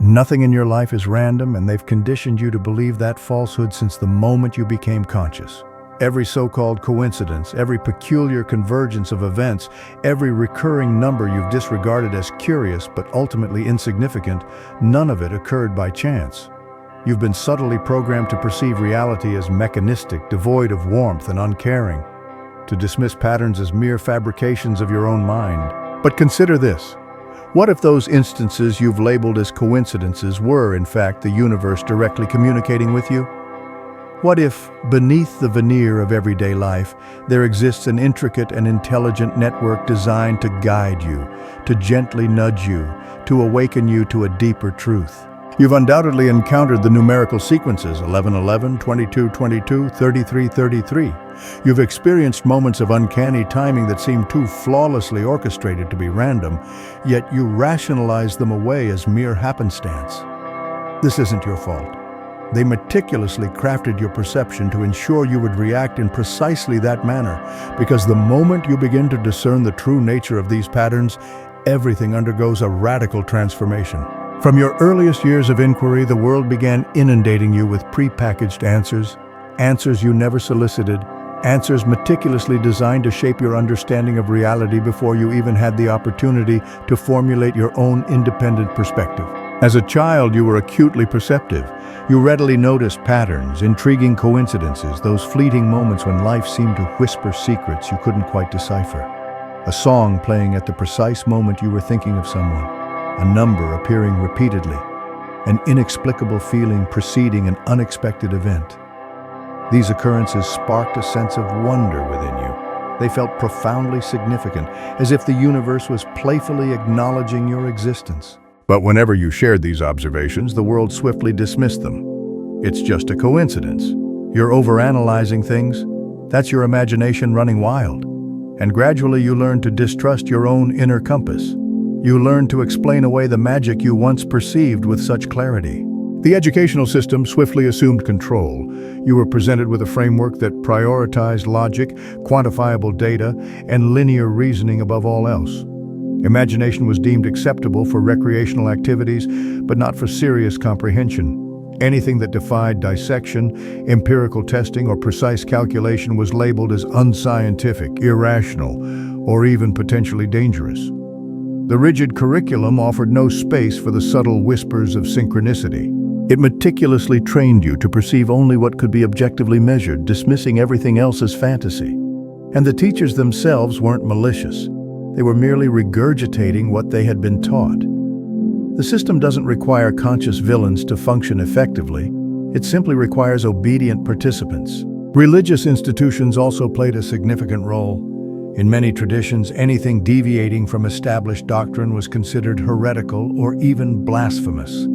Nothing in your life is random, and they've conditioned you to believe that falsehood since the moment you became conscious. Every so-called coincidence, every peculiar convergence of events, every recurring number you've disregarded as curious but ultimately insignificant, none of it occurred by chance. You've been subtly programmed to perceive reality as mechanistic, devoid of warmth and uncaring, to dismiss patterns as mere fabrications of your own mind. But consider this. What if those instances you've labeled as coincidences were, in fact, the universe directly communicating with you? What if, beneath the veneer of everyday life, there exists an intricate and intelligent network designed to guide you, to gently nudge you, to awaken you to a deeper truth? You've undoubtedly encountered the numerical sequences 1111, 2222, 3333. You've experienced moments of uncanny timing that seem too flawlessly orchestrated to be random, yet you rationalize them away as mere happenstance. This isn't your fault. They meticulously crafted your perception to ensure you would react in precisely that manner, because the moment you begin to discern the true nature of these patterns, everything undergoes a radical transformation. From your earliest years of inquiry, the world began inundating you with prepackaged answers, answers you never solicited, answers meticulously designed to shape your understanding of reality before you even had the opportunity to formulate your own independent perspective. As a child, you were acutely perceptive. You readily noticed patterns, intriguing coincidences, those fleeting moments when life seemed to whisper secrets you couldn't quite decipher. A song playing at the precise moment you were thinking of someone, a number appearing repeatedly, an inexplicable feeling preceding an unexpected event. These occurrences sparked a sense of wonder within you. They felt profoundly significant, as if the universe was playfully acknowledging your existence. But whenever you shared these observations, the world swiftly dismissed them. It's just a coincidence. You're overanalyzing things. That's your imagination running wild. And gradually you learn to distrust your own inner compass. You learn to explain away the magic you once perceived with such clarity. The educational system swiftly assumed control. You were presented with a framework that prioritized logic, quantifiable data, and linear reasoning above all else. Imagination was deemed acceptable for recreational activities, but not for serious comprehension. Anything that defied dissection, empirical testing, or precise calculation was labeled as unscientific, irrational, or even potentially dangerous. The rigid curriculum offered no space for the subtle whispers of synchronicity. It meticulously trained you to perceive only what could be objectively measured, dismissing everything else as fantasy. And the teachers themselves weren't malicious. They were merely regurgitating what they had been taught. The system doesn't require conscious villains to function effectively. It simply requires obedient participants. Religious institutions also played a significant role. In many traditions, anything deviating from established doctrine was considered heretical or even blasphemous.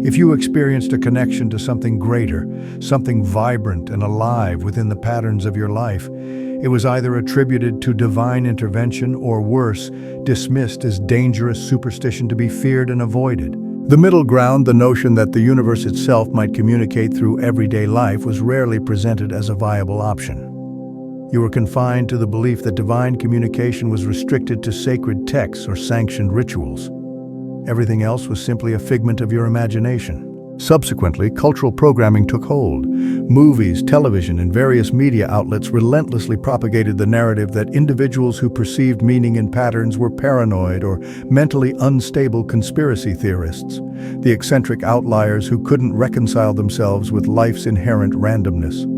If you experienced a connection to something greater, something vibrant and alive within the patterns of your life, it was either attributed to divine intervention or, worse, dismissed as dangerous superstition to be feared and avoided. The middle ground, the notion that the universe itself might communicate through everyday life, was rarely presented as a viable option. You were confined to the belief that divine communication was restricted to sacred texts or sanctioned rituals. Everything else was simply a figment of your imagination. Subsequently, cultural programming took hold. Movies, television, and various media outlets relentlessly propagated the narrative that individuals who perceived meaning in patterns were paranoid or mentally unstable conspiracy theorists, the eccentric outliers who couldn't reconcile themselves with life's inherent randomness.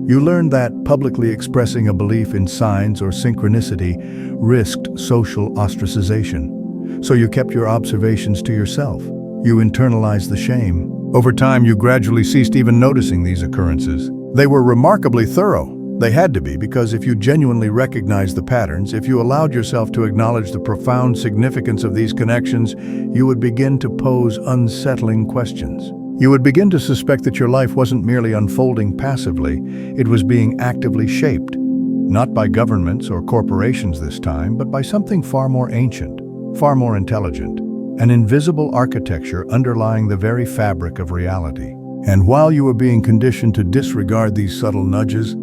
You learned that publicly expressing a belief in signs or synchronicity risked social ostracization. So you kept your observations to yourself. You internalized the shame. Over time, you gradually ceased even noticing these occurrences. They were remarkably thorough. They had to be, because if you genuinely recognized the patterns, if you allowed yourself to acknowledge the profound significance of these connections, you would begin to pose unsettling questions. You would begin to suspect that your life wasn't merely unfolding passively, it was being actively shaped. Not by governments or corporations this time, but by something far more ancient, far more intelligent. An invisible architecture underlying the very fabric of reality. And while you were being conditioned to disregard these subtle nudges,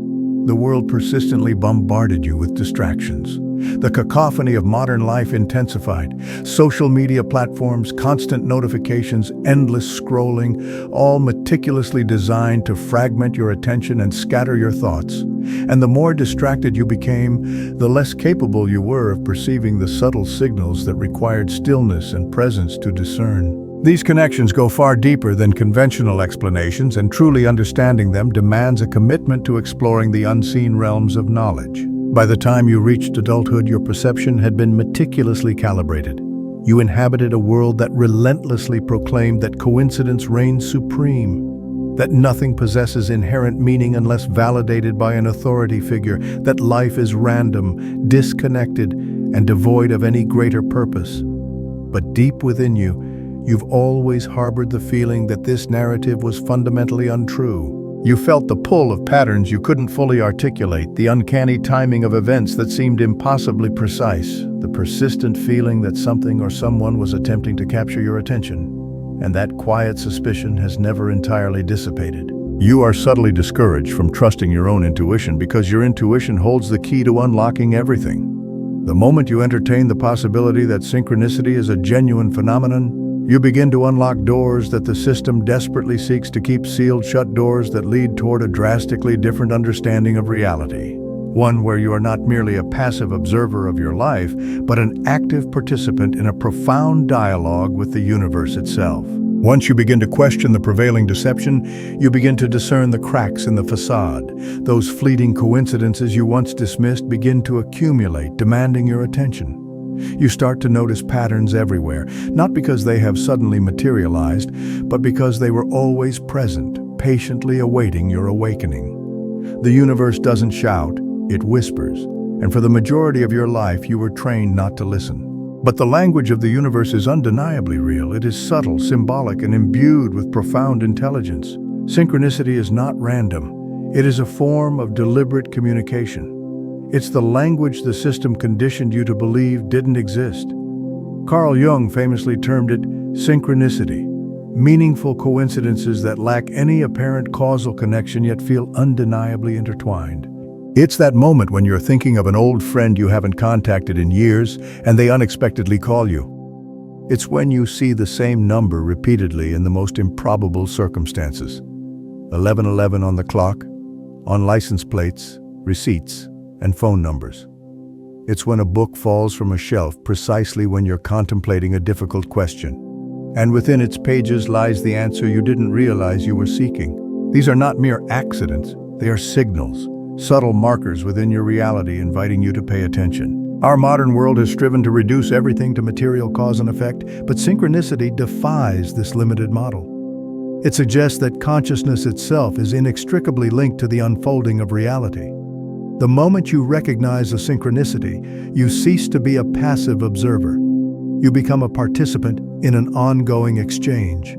the world persistently bombarded you with distractions. The cacophony of modern life intensified. Social media platforms, constant notifications, endless scrolling, all meticulously designed to fragment your attention and scatter your thoughts. And the more distracted you became, the less capable you were of perceiving the subtle signals that required stillness and presence to discern. These connections go far deeper than conventional explanations, and truly understanding them demands a commitment to exploring the unseen realms of knowledge. By the time you reached adulthood, your perception had been meticulously calibrated. You inhabited a world that relentlessly proclaimed that coincidence reigns supreme, that nothing possesses inherent meaning unless validated by an authority figure, that life is random, disconnected, and devoid of any greater purpose. But deep within you, you've always harbored the feeling that this narrative was fundamentally untrue. You felt the pull of patterns you couldn't fully articulate, the uncanny timing of events that seemed impossibly precise, the persistent feeling that something or someone was attempting to capture your attention. And that quiet suspicion has never entirely dissipated. You are subtly discouraged from trusting your own intuition because your intuition holds the key to unlocking everything. The moment you entertain the possibility that synchronicity is a genuine phenomenon, you begin to unlock doors that the system desperately seeks to keep sealed shut, doors that lead toward a drastically different understanding of reality. One where you are not merely a passive observer of your life, but an active participant in a profound dialogue with the universe itself. Once you begin to question the prevailing deception, you begin to discern the cracks in the facade. Those fleeting coincidences you once dismissed begin to accumulate, demanding your attention. You start to notice patterns everywhere, not because they have suddenly materialized, but because they were always present, patiently awaiting your awakening. The universe doesn't shout, it whispers, and for the majority of your life you were trained not to listen. But the language of the universe is undeniably real. It is subtle, symbolic, and imbued with profound intelligence. Synchronicity is not random. It is a form of deliberate communication. It's the language the system conditioned you to believe didn't exist. Carl Jung famously termed it synchronicity, meaningful coincidences that lack any apparent causal connection yet feel undeniably intertwined. It's that moment when you're thinking of an old friend you haven't contacted in years and they unexpectedly call you. It's when you see the same number repeatedly in the most improbable circumstances. 1111 on the clock, on license plates, receipts, and phone numbers. It's when a book falls from a shelf precisely when you're contemplating a difficult question, and within its pages lies the answer you didn't realize you were seeking. These are not mere accidents, they are signals, subtle markers within your reality inviting you to pay attention. Our modern world has striven to reduce everything to material cause and effect, but synchronicity defies this limited model. It suggests that consciousness itself is inextricably linked to the unfolding of reality. The moment you recognize a synchronicity, you cease to be a passive observer. You become a participant in an ongoing exchange.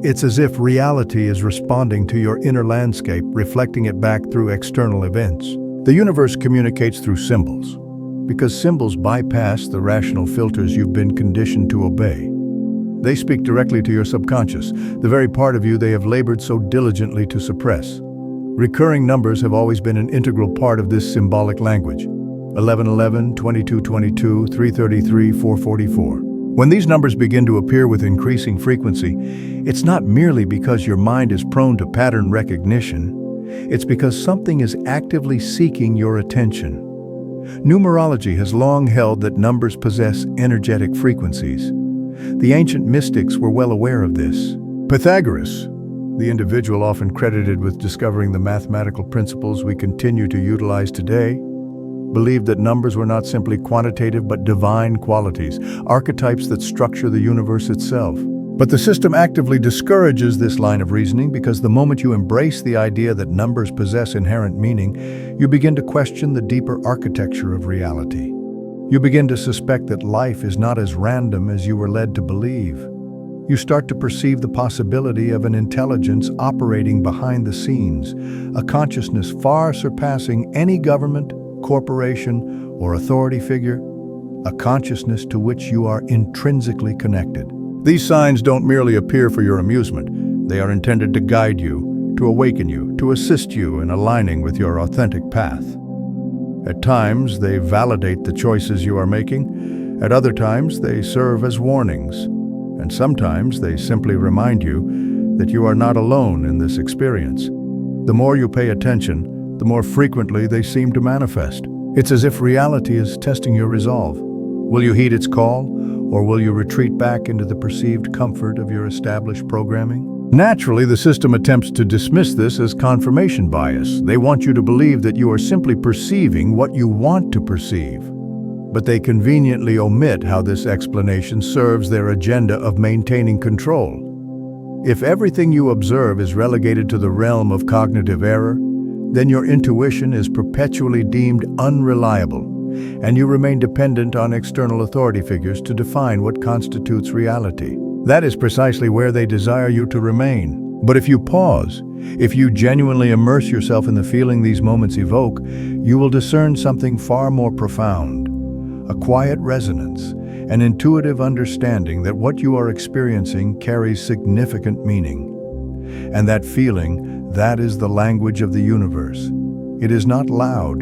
It's as if reality is responding to your inner landscape, reflecting it back through external events. The universe communicates through symbols, because symbols bypass the rational filters you've been conditioned to obey. They speak directly to your subconscious, the very part of you they have labored so diligently to suppress. Recurring numbers have always been an integral part of this symbolic language. 1111, 2222, 333, 444. When these numbers begin to appear with increasing frequency, it's not merely because your mind is prone to pattern recognition. It's because something is actively seeking your attention. Numerology has long held that numbers possess energetic frequencies. The ancient mystics were well aware of this. Pythagoras, the individual often credited with discovering the mathematical principles we continue to utilize today, believed that numbers were not simply quantitative but divine qualities, archetypes that structure the universe itself. But the system actively discourages this line of reasoning because the moment you embrace the idea that numbers possess inherent meaning, you begin to question the deeper architecture of reality. You begin to suspect that life is not as random as you were led to believe. You start to perceive the possibility of an intelligence operating behind the scenes, a consciousness far surpassing any government, corporation, or authority figure, a consciousness to which you are intrinsically connected. These signs don't merely appear for your amusement. They are intended to guide you, to awaken you, to assist you in aligning with your authentic path. At times, they validate the choices you are making. At other times, they serve as warnings. And sometimes they simply remind you that you are not alone in this experience. The more you pay attention, the more frequently they seem to manifest. It's as if reality is testing your resolve. Will you heed its call, or will you retreat back into the perceived comfort of your established programming? Naturally, the system attempts to dismiss this as confirmation bias. They want you to believe that you are simply perceiving what you want to perceive. But they conveniently omit how this explanation serves their agenda of maintaining control. If everything you observe is relegated to the realm of cognitive error, then your intuition is perpetually deemed unreliable, and you remain dependent on external authority figures to define what constitutes reality. That is precisely where they desire you to remain. But if you pause, if you genuinely immerse yourself in the feeling these moments evoke, you will discern something far more profound. A quiet resonance, an intuitive understanding that what you are experiencing carries significant meaning. And that feeling, that is the language of the universe. It is not loud.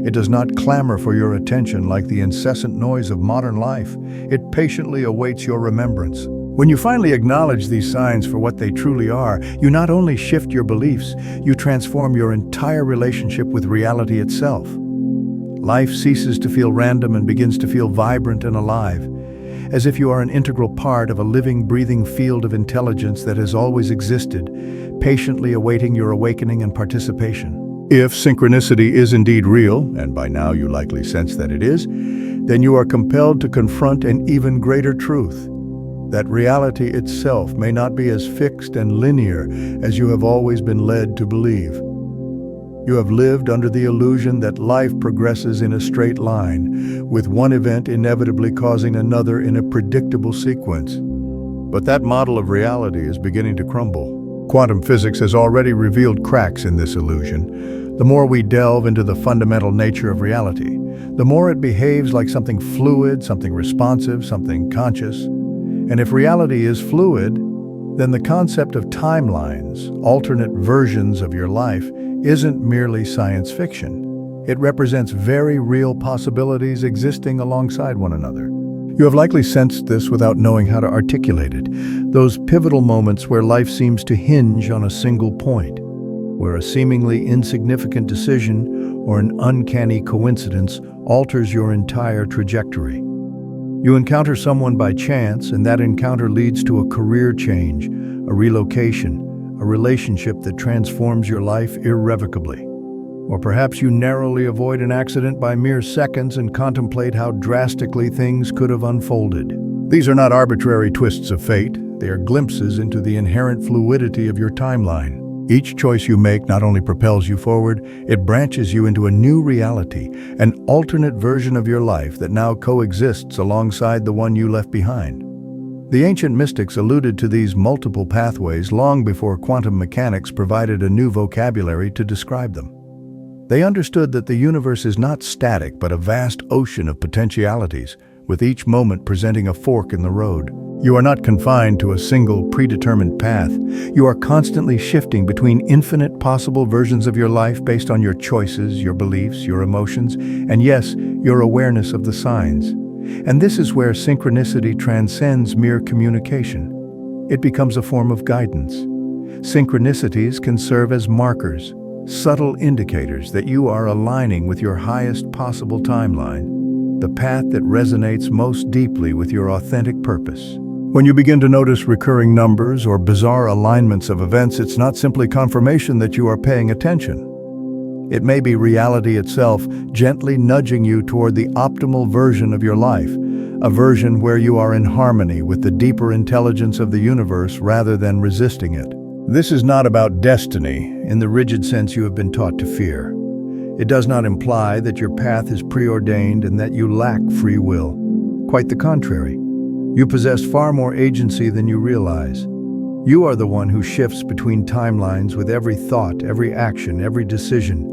It does not clamor for your attention like the incessant noise of modern life. It patiently awaits your remembrance. When you finally acknowledge these signs for what they truly are, you not only shift your beliefs, you transform your entire relationship with reality itself. Life ceases to feel random and begins to feel vibrant and alive, as if you are an integral part of a living, breathing field of intelligence that has always existed, patiently awaiting your awakening and participation. If synchronicity is indeed real, and by now you likely sense that it is, then you are compelled to confront an even greater truth. That reality itself may not be as fixed and linear as you have always been led to believe. You have lived under the illusion that life progresses in a straight line, with one event inevitably causing another in a predictable sequence. But that model of reality is beginning to crumble. Quantum physics has already revealed cracks in this illusion. The more we delve into the fundamental nature of reality, the more it behaves like something fluid, something responsive, something conscious. And if reality is fluid, then the concept of timelines, alternate versions of your life, isn't merely science fiction. It represents very real possibilities existing alongside one another. You have likely sensed this without knowing how to articulate it. Those pivotal moments where life seems to hinge on a single point, where a seemingly insignificant decision or an uncanny coincidence alters your entire trajectory. You encounter someone by chance, and that encounter leads to a career change, a relocation, a relationship that transforms your life irrevocably. Or perhaps you narrowly avoid an accident by mere seconds and contemplate how drastically things could have unfolded. These are not arbitrary twists of fate. They are glimpses into the inherent fluidity of your timeline. Each choice you make not only propels you forward, it branches you into a new reality, an alternate version of your life that now coexists alongside the one you left behind. The ancient mystics alluded to these multiple pathways long before quantum mechanics provided a new vocabulary to describe them. They understood that the universe is not static but a vast ocean of potentialities, with each moment presenting a fork in the road. You are not confined to a single predetermined path. You are constantly shifting between infinite possible versions of your life based on your choices, your beliefs, your emotions, and yes, your awareness of the signs. And this is where synchronicity transcends mere communication. It becomes a form of guidance. Synchronicities can serve as markers, subtle indicators that you are aligning with your highest possible timeline, the path that resonates most deeply with your authentic purpose. When you begin to notice recurring numbers or bizarre alignments of events, it's not simply confirmation that you are paying attention. It may be reality itself gently nudging you toward the optimal version of your life, a version where you are in harmony with the deeper intelligence of the universe rather than resisting it. This is not about destiny in the rigid sense you have been taught to fear. It does not imply that your path is preordained and that you lack free will. Quite the contrary. You possess far more agency than you realize. You are the one who shifts between timelines with every thought, every action, every decision.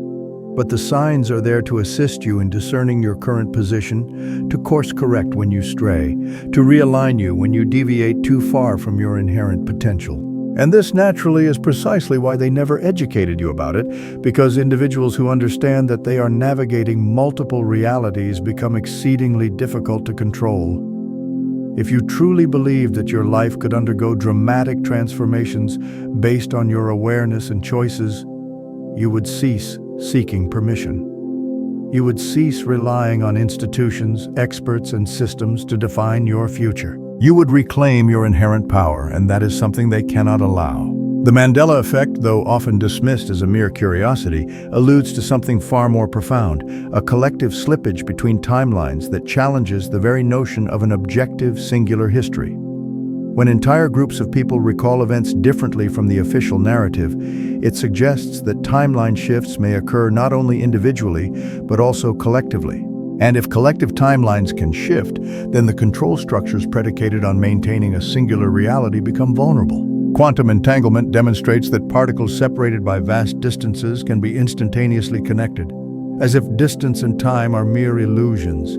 But the signs are there to assist you in discerning your current position, to course correct when you stray, to realign you when you deviate too far from your inherent potential. And this naturally is precisely why they never educated you about it, because individuals who understand that they are navigating multiple realities become exceedingly difficult to control. If you truly believed that your life could undergo dramatic transformations based on your awareness and choices, you would cease seeking permission. You would cease relying on institutions, experts, and systems to define your future. You would reclaim your inherent power, and that is something they cannot allow. The Mandela effect, though often dismissed as a mere curiosity, alludes to something far more profound, a collective slippage between timelines that challenges the very notion of an objective, singular history. When entire groups of people recall events differently from the official narrative, it suggests that timeline shifts may occur not only individually, but also collectively. And if collective timelines can shift, then the control structures predicated on maintaining a singular reality become vulnerable. Quantum entanglement demonstrates that particles separated by vast distances can be instantaneously connected, as if distance and time are mere illusions.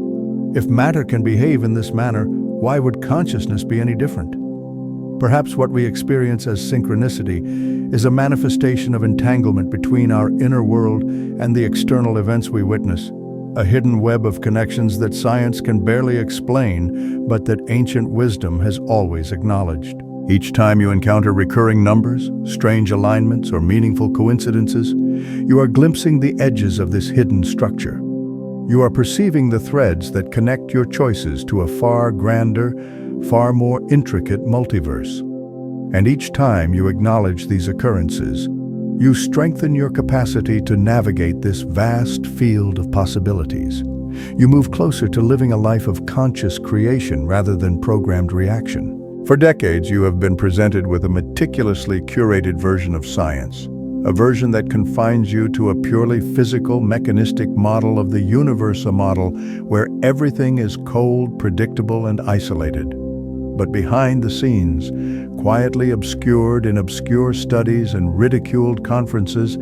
If matter can behave in this manner, why would consciousness be any different? Perhaps what we experience as synchronicity is a manifestation of entanglement between our inner world and the external events we witness, a hidden web of connections that science can barely explain, but that ancient wisdom has always acknowledged. Each time you encounter recurring numbers, strange alignments, or meaningful coincidences, you are glimpsing the edges of this hidden structure. You are perceiving the threads that connect your choices to a far grander, far more intricate multiverse. And each time you acknowledge these occurrences, you strengthen your capacity to navigate this vast field of possibilities. You move closer to living a life of conscious creation rather than programmed reaction. For decades, you have been presented with a meticulously curated version of science, a version that confines you to a purely physical, mechanistic model of the universe, a model where everything is cold, predictable, and isolated. But behind the scenes, quietly obscured in obscure studies and ridiculed conferences,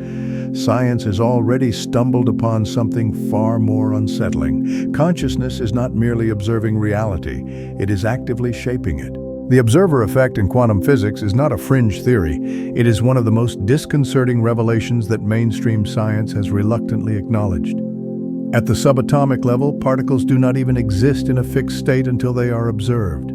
science has already stumbled upon something far more unsettling. Consciousness is not merely observing reality, it is actively shaping it. The observer effect in quantum physics is not a fringe theory. It is one of the most disconcerting revelations that mainstream science has reluctantly acknowledged. At the subatomic level, particles do not even exist in a fixed state until they are observed.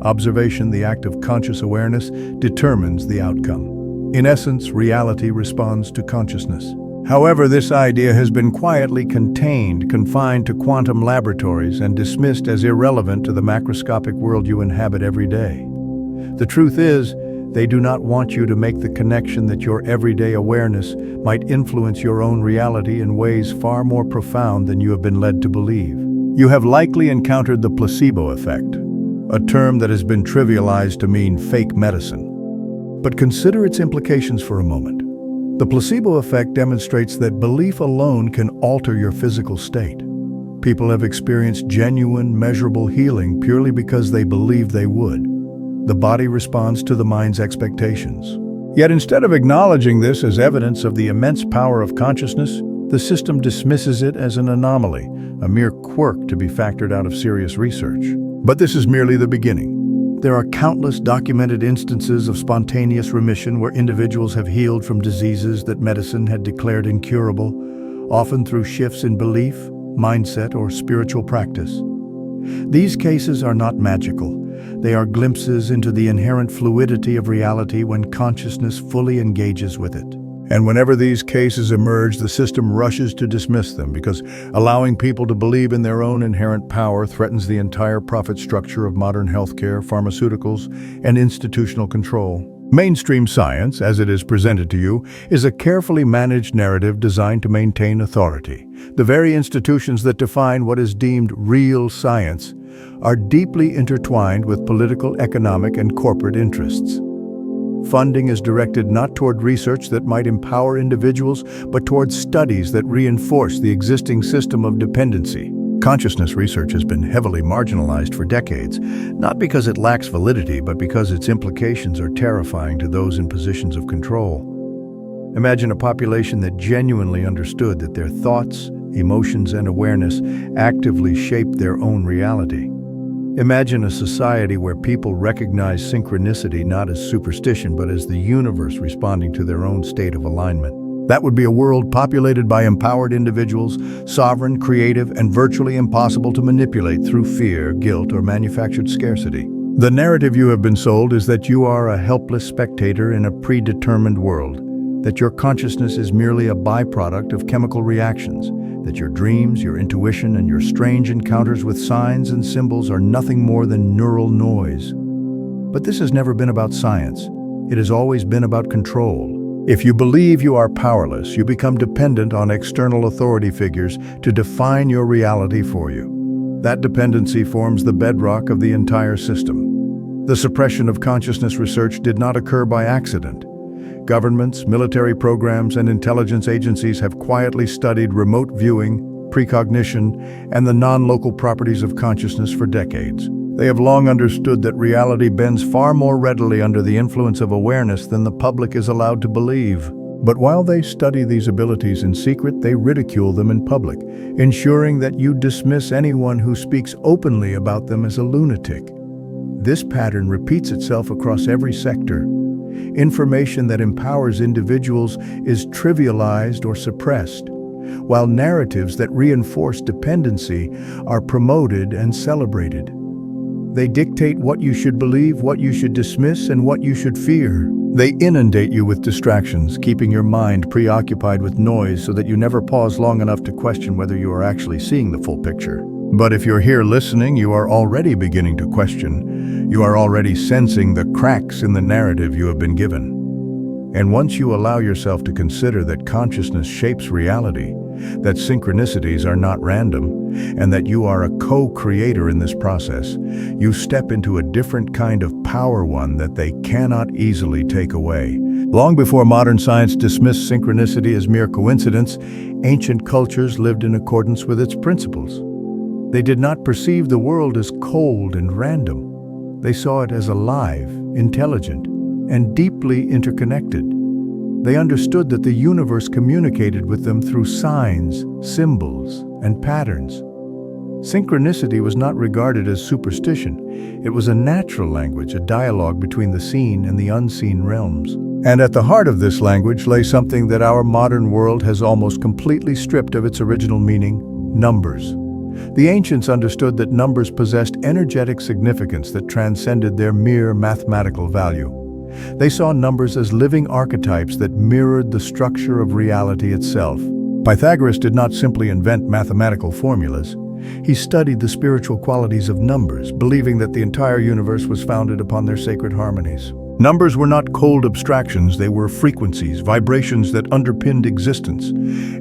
Observation, the act of conscious awareness, determines the outcome. In essence, reality responds to consciousness. However, this idea has been quietly confined to quantum laboratories and dismissed as irrelevant to the macroscopic world you inhabit every day. The truth is, they do not want you to make the connection that your everyday awareness might influence your own reality in ways far more profound than you have been led to believe. You have likely encountered the placebo effect, a term that has been trivialized to mean fake medicine. But consider its implications for a moment. The placebo effect demonstrates that belief alone can alter your physical state. People have experienced genuine, measurable healing purely because they believed they would. The body responds to the mind's expectations. Yet instead of acknowledging this as evidence of the immense power of consciousness, the system dismisses it as an anomaly, a mere quirk to be factored out of serious research. But this is merely the beginning. There are countless documented instances of spontaneous remission where individuals have healed from diseases that medicine had declared incurable, often through shifts in belief, mindset, or spiritual practice. These cases are not magical. They are glimpses into the inherent fluidity of reality when consciousness fully engages with it. And whenever these cases emerge, the system rushes to dismiss them because allowing people to believe in their own inherent power threatens the entire profit structure of modern healthcare, pharmaceuticals, and institutional control. Mainstream science, as it is presented to you, is a carefully managed narrative designed to maintain authority. The very institutions that define what is deemed real science are deeply intertwined with political, economic, and corporate interests. Funding is directed not toward research that might empower individuals, but towards studies that reinforce the existing system of dependency. Consciousness research has been heavily marginalized for decades, not because it lacks validity, but because its implications are terrifying to those in positions of control. Imagine a population that genuinely understood that their thoughts, emotions, and awareness actively shape their own reality. Imagine a society where people recognize synchronicity not as superstition but as the universe responding to their own state of alignment. That would be a world populated by empowered individuals, sovereign, creative, and virtually impossible to manipulate through fear, guilt, or manufactured scarcity. The narrative you have been sold is that you are a helpless spectator in a predetermined world, that your consciousness is merely a byproduct of chemical reactions, that your dreams, your intuition, and your strange encounters with signs and symbols are nothing more than neural noise. But this has never been about science. It has always been about control. If you believe you are powerless, you become dependent on external authority figures to define your reality for you. That dependency forms the bedrock of the entire system. The suppression of consciousness research did not occur by accident. Governments, military programs, and intelligence agencies have quietly studied remote viewing, precognition, and the non-local properties of consciousness for decades. They have long understood that reality bends far more readily under the influence of awareness than the public is allowed to believe. But while they study these abilities in secret, they ridicule them in public, ensuring that you dismiss anyone who speaks openly about them as a lunatic. This pattern repeats itself across every sector. Information that empowers individuals is trivialized or suppressed, while narratives that reinforce dependency are promoted and celebrated. They dictate what you should believe, what you should dismiss, and what you should fear. They inundate you with distractions, keeping your mind preoccupied with noise so that you never pause long enough to question whether you are actually seeing the full picture. But if you're here listening, you are already beginning to question. You are already sensing the cracks in the narrative you have been given. And once you allow yourself to consider that consciousness shapes reality, that synchronicities are not random, and that you are a co-creator in this process, you step into a different kind of power, one that they cannot easily take away. Long before modern science dismissed synchronicity as mere coincidence, ancient cultures lived in accordance with its principles. They did not perceive the world as cold and random. They saw it as alive, intelligent, and deeply interconnected. They understood that the universe communicated with them through signs, symbols, and patterns. Synchronicity was not regarded as superstition. It was a natural language, a dialogue between the seen and the unseen realms. And at the heart of this language lay something that our modern world has almost completely stripped of its original meaning: numbers. The ancients understood that numbers possessed energetic significance that transcended their mere mathematical value. They saw numbers as living archetypes that mirrored the structure of reality itself. Pythagoras did not simply invent mathematical formulas. He studied the spiritual qualities of numbers, believing that the entire universe was founded upon their sacred harmonies. Numbers were not cold abstractions, they were frequencies, vibrations that underpinned existence.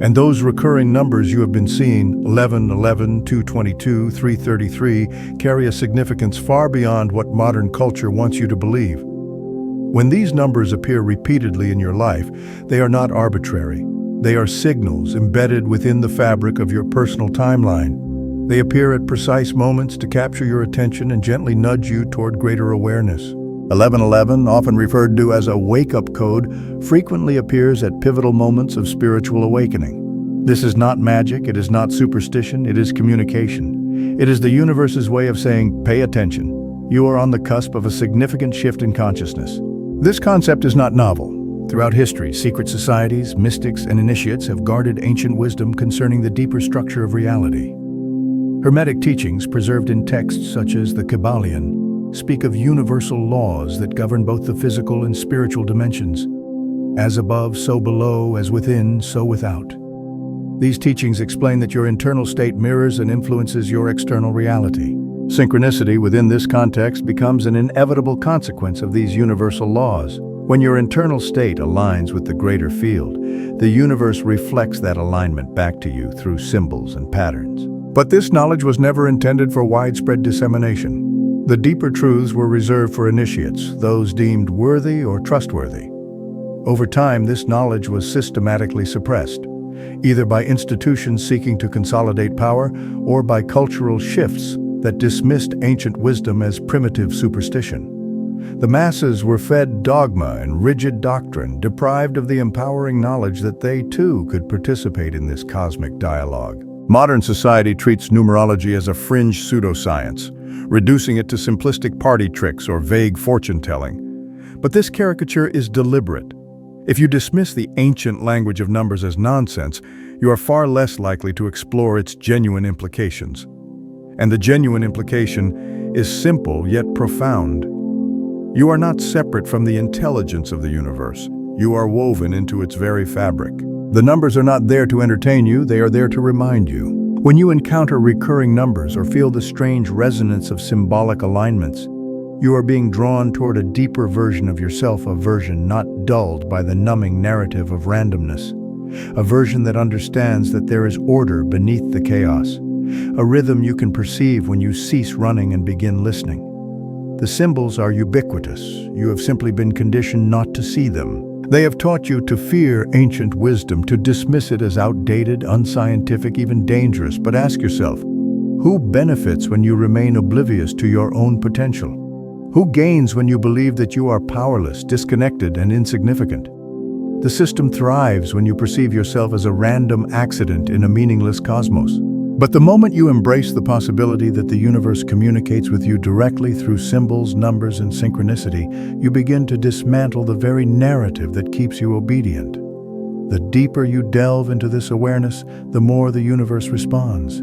And those recurring numbers you have been seeing, 11, 11, 222, 333, carry a significance far beyond what modern culture wants you to believe. When these numbers appear repeatedly in your life, they are not arbitrary. They are signals embedded within the fabric of your personal timeline. They appear at precise moments to capture your attention and gently nudge you toward greater awareness. 1111, often referred to as a wake-up code, frequently appears at pivotal moments of spiritual awakening. This is not magic, it is not superstition, it is communication. It is the universe's way of saying, pay attention. You are on the cusp of a significant shift in consciousness. This concept is not novel. Throughout history, secret societies, mystics, and initiates have guarded ancient wisdom concerning the deeper structure of reality. Hermetic teachings, preserved in texts such as the Kybalion, speak of universal laws that govern both the physical and spiritual dimensions. As above, so below, as within, so without. These teachings explain that your internal state mirrors and influences your external reality. Synchronicity within this context becomes an inevitable consequence of these universal laws. When your internal state aligns with the greater field, the universe reflects that alignment back to you through symbols and patterns. But this knowledge was never intended for widespread dissemination. The deeper truths were reserved for initiates, those deemed worthy or trustworthy. Over time, this knowledge was systematically suppressed, either by institutions seeking to consolidate power or by cultural shifts that dismissed ancient wisdom as primitive superstition. The masses were fed dogma and rigid doctrine, deprived of the empowering knowledge that they too could participate in this cosmic dialogue. Modern society treats numerology as a fringe pseudoscience, reducing it to simplistic party tricks or vague fortune-telling. But this caricature is deliberate. If you dismiss the ancient language of numbers as nonsense, you are far less likely to explore its genuine implications. And the genuine implication is simple yet profound. You are not separate from the intelligence of the universe. You are woven into its very fabric. The numbers are not there to entertain you, they are there to remind you. When you encounter recurring numbers or feel the strange resonance of symbolic alignments, you are being drawn toward a deeper version of yourself, a version not dulled by the numbing narrative of randomness, a version that understands that there is order beneath the chaos, a rhythm you can perceive when you cease running and begin listening. The symbols are ubiquitous. You have simply been conditioned not to see them. They have taught you to fear ancient wisdom, to dismiss it as outdated, unscientific, even dangerous. But ask yourself, who benefits when you remain oblivious to your own potential? Who gains when you believe that you are powerless, disconnected, and insignificant? The system thrives when you perceive yourself as a random accident in a meaningless cosmos. But the moment you embrace the possibility that the universe communicates with you directly through symbols, numbers, and synchronicity, you begin to dismantle the very narrative that keeps you obedient. The deeper you delve into this awareness, the more the universe responds.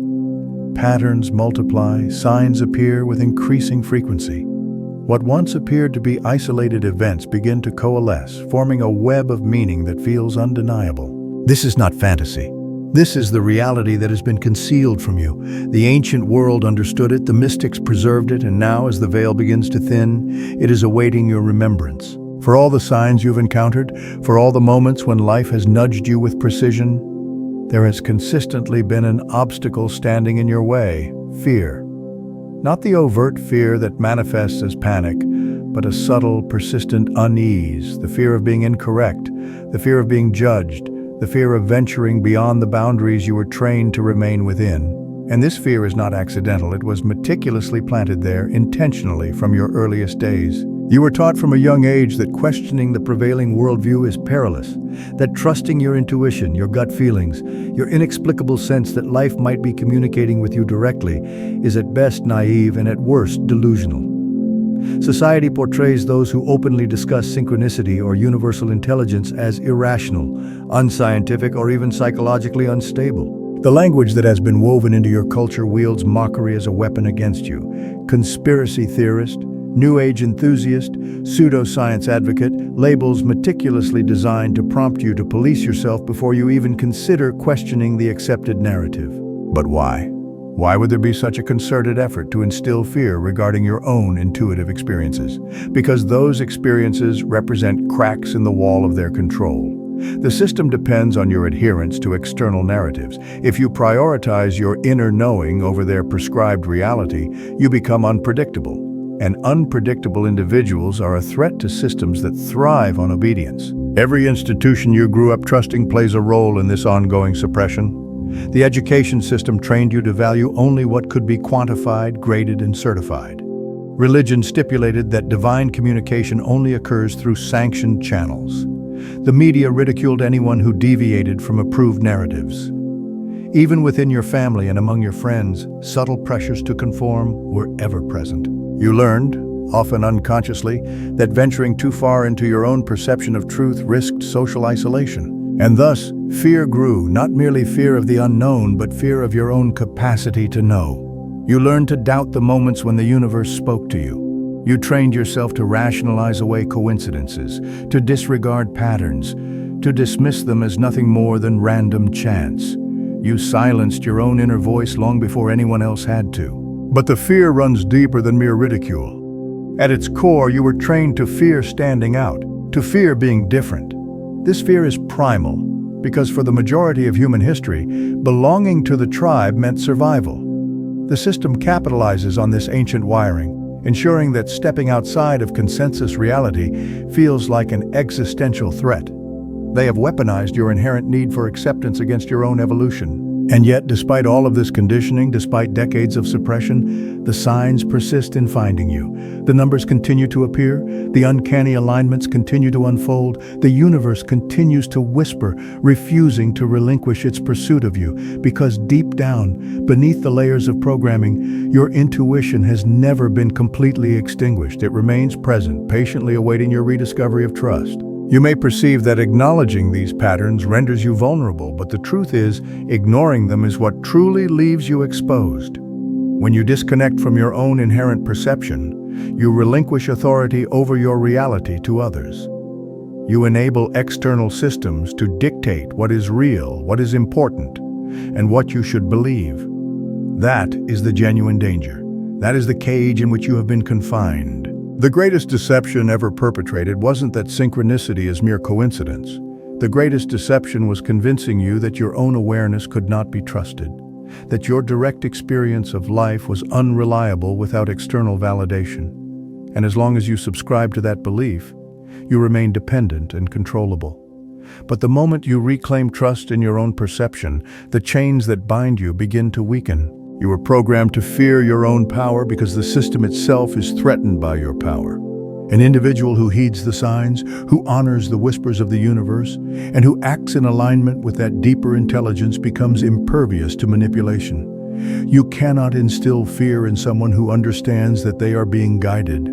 Patterns multiply, signs appear with increasing frequency. What once appeared to be isolated events begin to coalesce, forming a web of meaning that feels undeniable. This is not fantasy. This is the reality that has been concealed from you. The ancient world understood it, the mystics preserved it, and now, as the veil begins to thin, it is awaiting your remembrance. For all the signs you've encountered, for all the moments when life has nudged you with precision, there has consistently been an obstacle standing in your way: fear. Not the overt fear that manifests as panic, but a subtle, persistent unease, the fear of being incorrect, the fear of being judged, the fear of venturing beyond the boundaries you were trained to remain within. And this fear is not accidental. It was meticulously planted there, intentionally, from your earliest days. You were taught from a young age that questioning the prevailing worldview is perilous, that trusting your intuition, your gut feelings, your inexplicable sense that life might be communicating with you directly is at best naive and at worst delusional. Society portrays those who openly discuss synchronicity or universal intelligence as irrational, unscientific, or even psychologically unstable. The language that has been woven into your culture wields mockery as a weapon against you. Conspiracy theorist, New Age enthusiast, pseudoscience advocate, labels meticulously designed to prompt you to police yourself before you even consider questioning the accepted narrative. But why? Why would there be such a concerted effort to instill fear regarding your own intuitive experiences? Because those experiences represent cracks in the wall of their control. The system depends on your adherence to external narratives. If you prioritize your inner knowing over their prescribed reality, you become unpredictable. And unpredictable individuals are a threat to systems that thrive on obedience. Every institution you grew up trusting plays a role in this ongoing suppression. The education system trained you to value only what could be quantified, graded, and certified. Religion stipulated that divine communication only occurs through sanctioned channels. The media ridiculed anyone who deviated from approved narratives. Even within your family and among your friends, subtle pressures to conform were ever present. You learned, often unconsciously, that venturing too far into your own perception of truth risked social isolation. And thus, fear grew, not merely fear of the unknown, but fear of your own capacity to know. You learned to doubt the moments when the universe spoke to you. You trained yourself to rationalize away coincidences, to disregard patterns, to dismiss them as nothing more than random chance. You silenced your own inner voice long before anyone else had to. But the fear runs deeper than mere ridicule. At its core, you were trained to fear standing out, to fear being different. This fear is primal, because for the majority of human history, belonging to the tribe meant survival. The system capitalizes on this ancient wiring, ensuring that stepping outside of consensus reality feels like an existential threat. They have weaponized your inherent need for acceptance against your own evolution. And yet, despite all of this conditioning, despite decades of suppression, the signs persist in finding you. The numbers continue to appear, the uncanny alignments continue to unfold, the universe continues to whisper, refusing to relinquish its pursuit of you, because deep down, beneath the layers of programming, your intuition has never been completely extinguished. It remains present, patiently awaiting your rediscovery of trust. You may perceive that acknowledging these patterns renders you vulnerable, but the truth is, ignoring them is what truly leaves you exposed. When you disconnect from your own inherent perception, you relinquish authority over your reality to others. You enable external systems to dictate what is real, what is important, and what you should believe. That is the genuine danger. That is the cage in which you have been confined. The greatest deception ever perpetrated wasn't that synchronicity is mere coincidence. The greatest deception was convincing you that your own awareness could not be trusted, that your direct experience of life was unreliable without external validation. And as long as you subscribe to that belief, you remain dependent and controllable. But the moment you reclaim trust in your own perception, the chains that bind you begin to weaken. You are programmed to fear your own power because the system itself is threatened by your power. An individual who heeds the signs, who honors the whispers of the universe, and who acts in alignment with that deeper intelligence becomes impervious to manipulation. You cannot instill fear in someone who understands that they are being guided.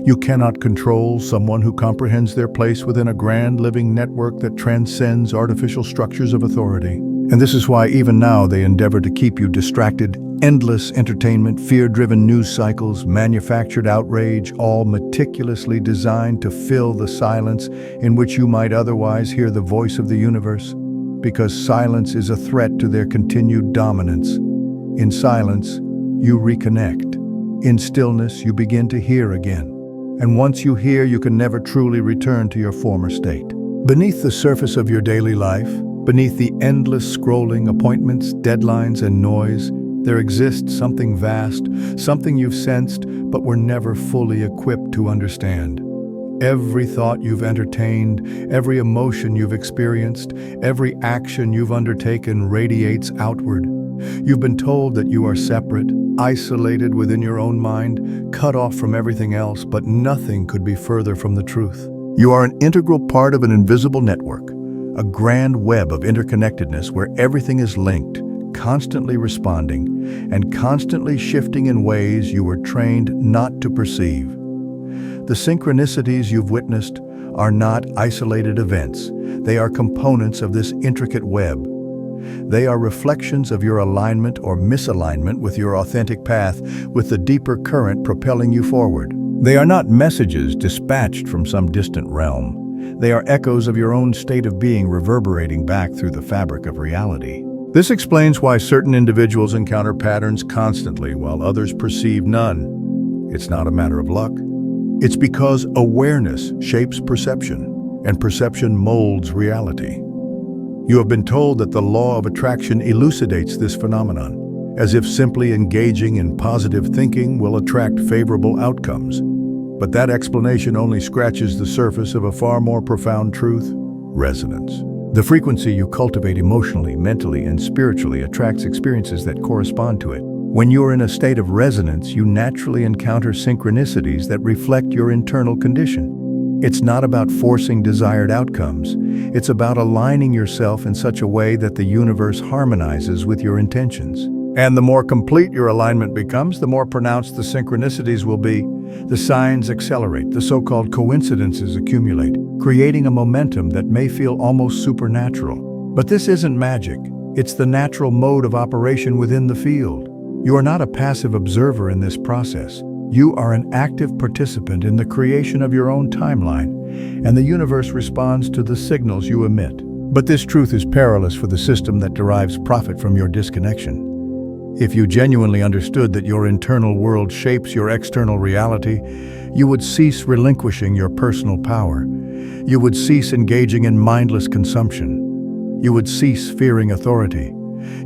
You cannot control someone who comprehends their place within a grand living network that transcends artificial structures of authority. And this is why even now they endeavor to keep you distracted. Endless entertainment, fear-driven news cycles, manufactured outrage, all meticulously designed to fill the silence in which you might otherwise hear the voice of the universe. Because silence is a threat to their continued dominance. In silence, you reconnect. In stillness, you begin to hear again. And once you hear, you can never truly return to your former state. Beneath the surface of your daily life, beneath the endless scrolling, appointments, deadlines, and noise, there exists something vast, something you've sensed but were never fully equipped to understand. Every thought you've entertained, every emotion you've experienced, every action you've undertaken radiates outward. You've been told that you are separate, isolated within your own mind, cut off from everything else, but nothing could be further from the truth. You are an integral part of an invisible network, a grand web of interconnectedness where everything is linked, constantly responding, and constantly shifting in ways you were trained not to perceive. The synchronicities you've witnessed are not isolated events. They are components of this intricate web. They are reflections of your alignment or misalignment with your authentic path, with the deeper current propelling you forward. They are not messages dispatched from some distant realm. They are echoes of your own state of being reverberating back through the fabric of reality. This explains why certain individuals encounter patterns constantly while others perceive none. It's not a matter of luck. It's because awareness shapes perception, and perception molds reality. You have been told that the law of attraction elucidates this phenomenon, as if simply engaging in positive thinking will attract favorable outcomes. But that explanation only scratches the surface of a far more profound truth: resonance. The frequency you cultivate emotionally, mentally, and spiritually attracts experiences that correspond to it. When you are in a state of resonance, you naturally encounter synchronicities that reflect your internal condition. It's not about forcing desired outcomes. It's about aligning yourself in such a way that the universe harmonizes with your intentions. And the more complete your alignment becomes, the more pronounced the synchronicities will be. The signs accelerate, the so-called coincidences accumulate, creating a momentum that may feel almost supernatural. But this isn't magic. It's the natural mode of operation within the field. You are not a passive observer in this process. You are an active participant in the creation of your own timeline, and the universe responds to the signals you emit. But this truth is perilous for the system that derives profit from your disconnection. If you genuinely understood that your internal world shapes your external reality, you would cease relinquishing your personal power. You would cease engaging in mindless consumption. You would cease fearing authority.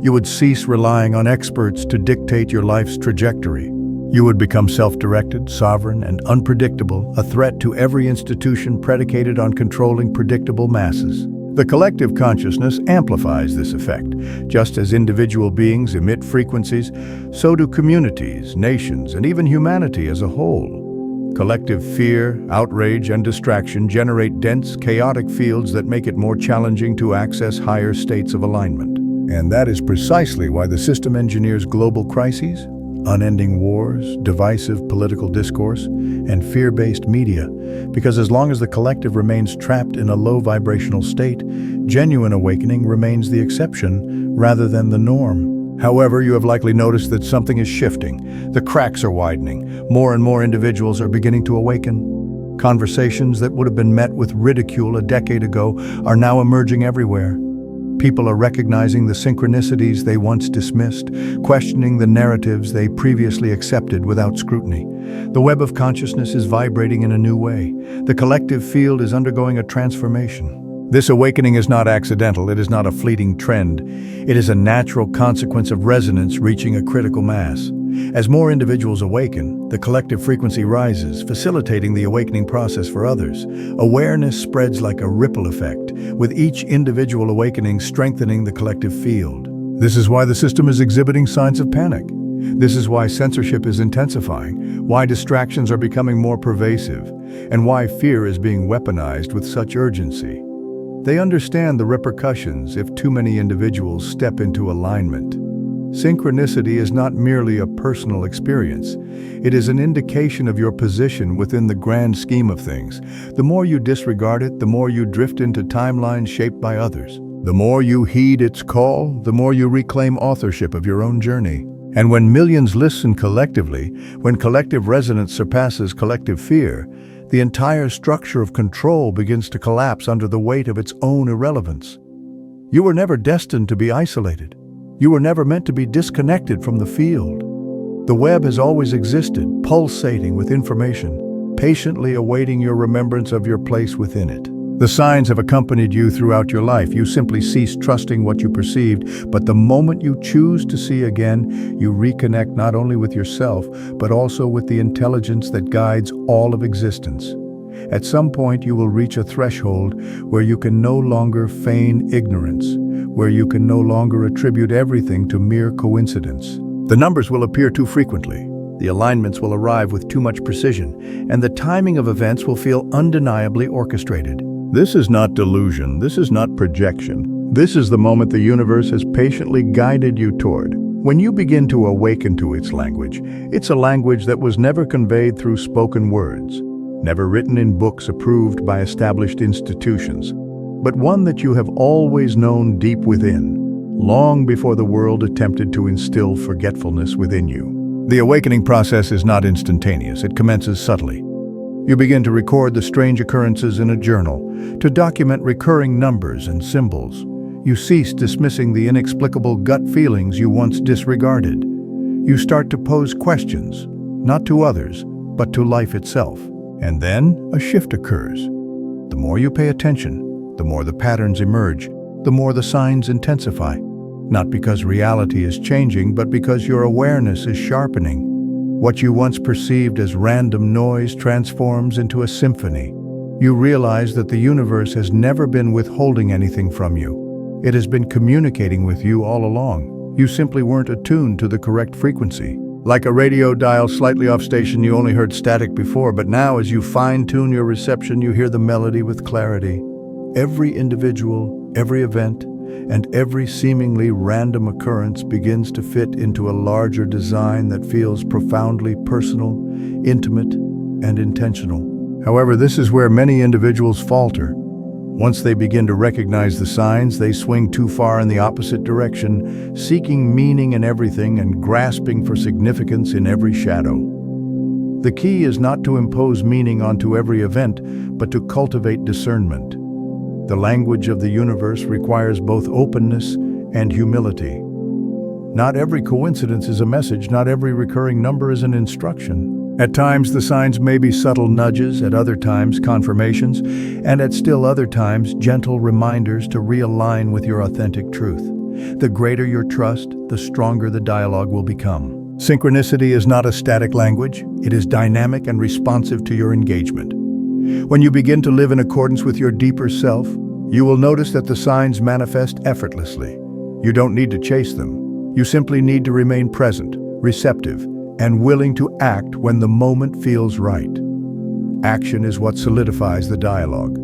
You would cease relying on experts to dictate your life's trajectory. You would become self-directed, sovereign, and unpredictable, a threat to every institution predicated on controlling predictable masses. The collective consciousness amplifies this effect. Just as individual beings emit frequencies, so do communities, nations, and even humanity as a whole. Collective fear, outrage, and distraction generate dense, chaotic fields that make it more challenging to access higher states of alignment. And that is precisely why the system engineers global crises, unending wars, divisive political discourse, and fear-based media, because as long as the collective remains trapped in a low vibrational state, genuine awakening remains the exception rather than the norm. However, you have likely noticed that something is shifting. The cracks are widening. More and more individuals are beginning to awaken. Conversations that would have been met with ridicule a decade ago are now emerging everywhere. People are recognizing the synchronicities they once dismissed, questioning the narratives they previously accepted without scrutiny. The web of consciousness is vibrating in a new way. The collective field is undergoing a transformation. This awakening is not accidental, it is not a fleeting trend. It is a natural consequence of resonance reaching a critical mass. As more individuals awaken, the collective frequency rises, facilitating the awakening process for others. Awareness spreads like a ripple effect, with each individual awakening strengthening the collective field. This is why the system is exhibiting signs of panic. This is why censorship is intensifying, why distractions are becoming more pervasive, and why fear is being weaponized with such urgency. They understand the repercussions if too many individuals step into alignment. Synchronicity is not merely a personal experience. It is an indication of your position within the grand scheme of things. The more you disregard it, the more you drift into timelines shaped by others. The more you heed its call, the more you reclaim authorship of your own journey. And when millions listen collectively, when collective resonance surpasses collective fear, the entire structure of control begins to collapse under the weight of its own irrelevance. You were never destined to be isolated. You were never meant to be disconnected from the field. The web has always existed, pulsating with information, patiently awaiting your remembrance of your place within it. The signs have accompanied you throughout your life. You simply ceased trusting what you perceived, but the moment you choose to see again, you reconnect not only with yourself, but also with the intelligence that guides all of existence. At some point, you will reach a threshold where you can no longer feign ignorance, where you can no longer attribute everything to mere coincidence. The numbers will appear too frequently, the alignments will arrive with too much precision, and the timing of events will feel undeniably orchestrated. This is not delusion, this is not projection. This is the moment the universe has patiently guided you toward. When you begin to awaken to its language, it's a language that was never conveyed through spoken words, never written in books approved by established institutions, but one that you have always known deep within, long before the world attempted to instill forgetfulness within you. The awakening process is not instantaneous, it commences subtly. You begin to record the strange occurrences in a journal, to document recurring numbers and symbols. You cease dismissing the inexplicable gut feelings you once disregarded. You start to pose questions, not to others, but to life itself. And then a shift occurs. The more you pay attention, the more the patterns emerge, the more the signs intensify. Not because reality is changing, but because your awareness is sharpening. What you once perceived as random noise transforms into a symphony. You realize that the universe has never been withholding anything from you. It has been communicating with you all along. You simply weren't attuned to the correct frequency. Like a radio dial slightly off station, you only heard static before, but now as you fine-tune your reception, you hear the melody with clarity. Every individual, every event, and every seemingly random occurrence begins to fit into a larger design that feels profoundly personal, intimate, and intentional. However, this is where many individuals falter. Once they begin to recognize the signs, they swing too far in the opposite direction, seeking meaning in everything and grasping for significance in every shadow. The key is not to impose meaning onto every event, but to cultivate discernment. The language of the universe requires both openness and humility. Not every coincidence is a message, not every recurring number is an instruction. At times, the signs may be subtle nudges, at other times, confirmations, and at still other times, gentle reminders to realign with your authentic truth. The greater your trust, the stronger the dialogue will become. Synchronicity is not a static language, it is dynamic and responsive to your engagement. When you begin to live in accordance with your deeper self, You will notice that the signs manifest effortlessly. You don't need to chase them. You simply need to remain present, receptive, and willing to act when the moment feels right. Action is what solidifies the dialogue.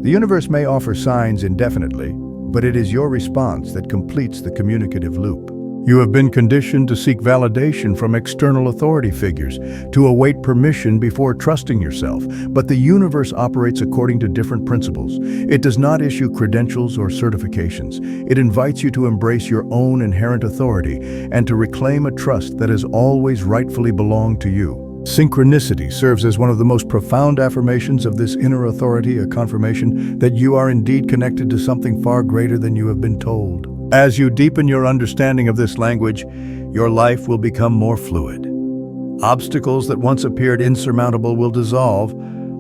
The universe may offer signs indefinitely, but it is your response that completes the communicative loop. You have been conditioned to seek validation from external authority figures, to await permission before trusting yourself. But the universe operates according to different principles. It does not issue credentials or certifications. It invites you to embrace your own inherent authority and to reclaim a trust that has always rightfully belonged to you. Synchronicity serves as one of the most profound affirmations of this inner authority, a confirmation that you are indeed connected to something far greater than you have been told. As you deepen your understanding of this language, your life will become more fluid. Obstacles that once appeared insurmountable will dissolve,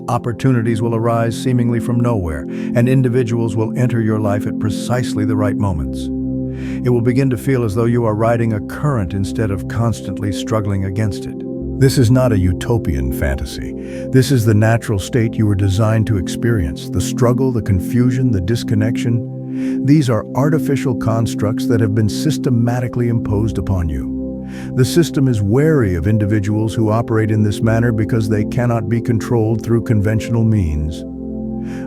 opportunities will arise seemingly from nowhere, and individuals will enter your life at precisely the right moments. It will begin to feel as though you are riding a current instead of constantly struggling against it. This is not a utopian fantasy. This is the natural state you were designed to experience. The struggle, the confusion, the disconnection. These are artificial constructs that have been systematically imposed upon you. The system is wary of individuals who operate in this manner because they cannot be controlled through conventional means.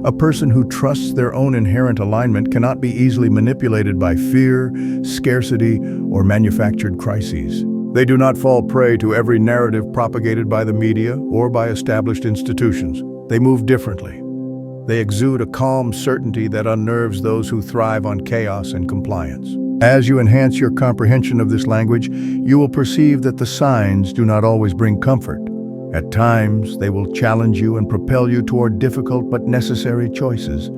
A person who trusts their own inherent alignment cannot be easily manipulated by fear, scarcity, or manufactured crises. They do not fall prey to every narrative propagated by the media or by established institutions. They move differently. They exude a calm certainty that unnerves those who thrive on chaos and compliance. As you enhance your comprehension of this language, you will perceive that the signs do not always bring comfort. At times, they will challenge you and propel you toward difficult but necessary choices.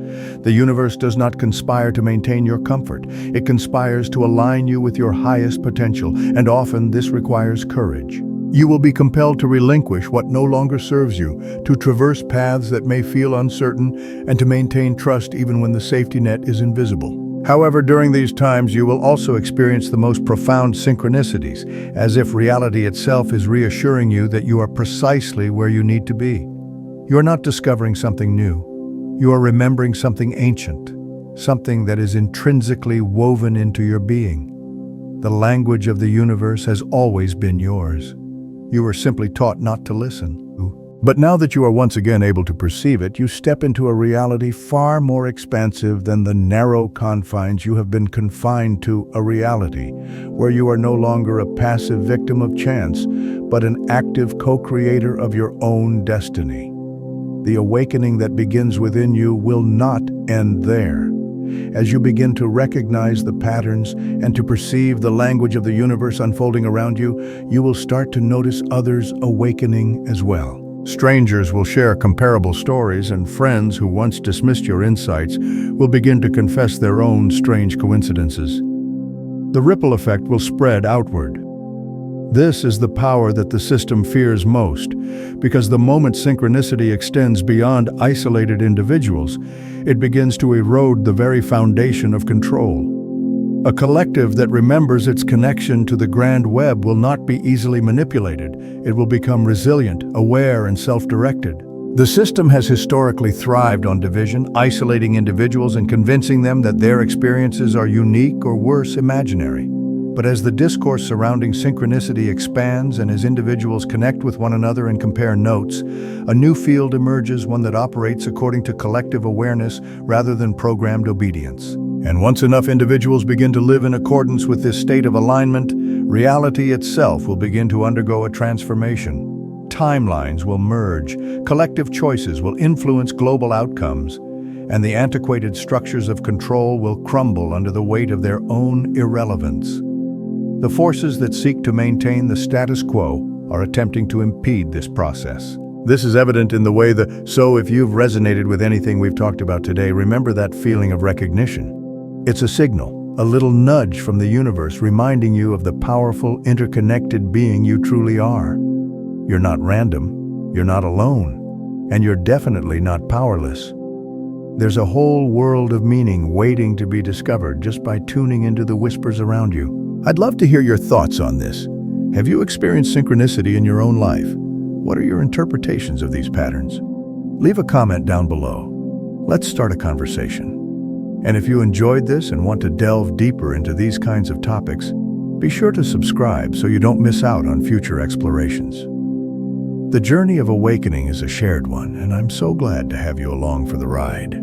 The universe does not conspire to maintain your comfort. It conspires to align you with your highest potential, and often this requires courage. You will be compelled to relinquish what no longer serves you, to traverse paths that may feel uncertain, and to maintain trust even when the safety net is invisible. However, during these times, you will also experience the most profound synchronicities, as if reality itself is reassuring you that you are precisely where you need to be. You are not discovering something new. You are remembering something ancient, something that is intrinsically woven into your being. The language of the universe has always been yours. You were simply taught not to listen. But now that you are once again able to perceive it, you step into a reality far more expansive than the narrow confines you have been confined to, a reality where you are no longer a passive victim of chance, but an active co-creator of your own destiny. The awakening that begins within you will not end there. As you begin to recognize the patterns and to perceive the language of the universe unfolding around you, you will start to notice others awakening as well. Strangers will share comparable stories, and friends who once dismissed your insights will begin to confess their own strange coincidences. The ripple effect will spread outward. This is the power that the system fears most, because the moment synchronicity extends beyond isolated individuals, it begins to erode the very foundation of control. A collective that remembers its connection to the grand web will not be easily manipulated. It will become resilient, aware, and self-directed. The system has historically thrived on division, isolating individuals and convincing them that their experiences are unique or worse, imaginary. But as the discourse surrounding synchronicity expands and as individuals connect with one another and compare notes, a new field emerges, one that operates according to collective awareness rather than programmed obedience. And once enough individuals begin to live in accordance with this state of alignment, reality itself will begin to undergo a transformation. Timelines will merge, collective choices will influence global outcomes, and the antiquated structures of control will crumble under the weight of their own irrelevance. The forces that seek to maintain the status quo are attempting to impede this process. This is evident in the way that, so if you've resonated with anything we've talked about today, remember that feeling of recognition. It's a signal, a little nudge from the universe reminding you of the powerful, interconnected being you truly are. You're not random, you're not alone, and you're definitely not powerless. There's a whole world of meaning waiting to be discovered just by tuning into the whispers around you. I'd love to hear your thoughts on this. Have you experienced synchronicity in your own life? What are your interpretations of these patterns? Leave a comment down below. Let's start a conversation. And if you enjoyed this and want to delve deeper into these kinds of topics, be sure to subscribe so you don't miss out on future explorations. The journey of awakening is a shared one, and I'm so glad to have you along for the ride.